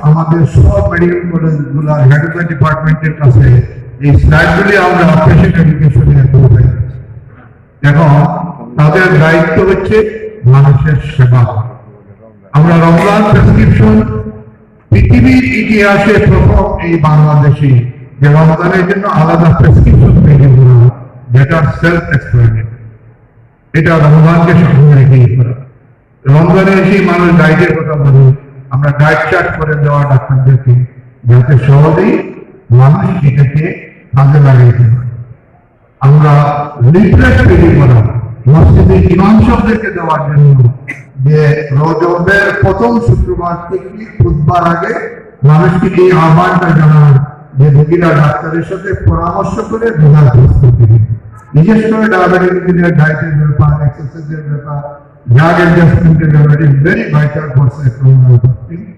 আমাদের সব medical কলেজগুলোর head of the ডিপার্টমেন্টের কাছে এই স্লাইডগুলি আমরা পেশেন্ট এডুকেশনে পৌঁছাই। এখন তাদের দায়িত্ব হচ্ছে মানুষের সেবা। আমরা রমজান প্রেসক্রিপশন পৃথিবীর ইতিহাসে প্রথম এই বাংলাদেশে যে রমজানের জন্য আলাদা প্রেসক্রিপশন তৈরি করা, যেটা সেলফ এক্সপ্লেনেটরি, এটা রমজানকে সামনে রেখেই করা। রমজানে এসেই মানুষ ডায়েটের কথা বলে, আমরা ডায়েট চার্ট করে দেওয়া ডাক্তারদেরকে, যাতে সহজেই মানুষ এটাকে কাজে লাগাইতে পারে। আমরা লিফলেট তৈরি করা মসজিদে ইমাম সাহেবদেরকে দেওয়ার জন্য, যে রজবের প্রথম শুক্রবার থেকে খুতবার আগে মানুষকে এই আহ্বানটা জানান যে রোগীরা ডাক্তারের সাথে পরামর্শ করে রোগার প্রস্তুতি নিন। বিশেষ করে ডায়াবেটিস ডায়েটের ব্যাপার, এক্সারসাইজের ব্যাপার, ড্রাগ অ্যাডজাস্টমেন্টের ব্যাপার ইজ ভেরি ভাইটাল ফর সাইক্লোমাইসিস।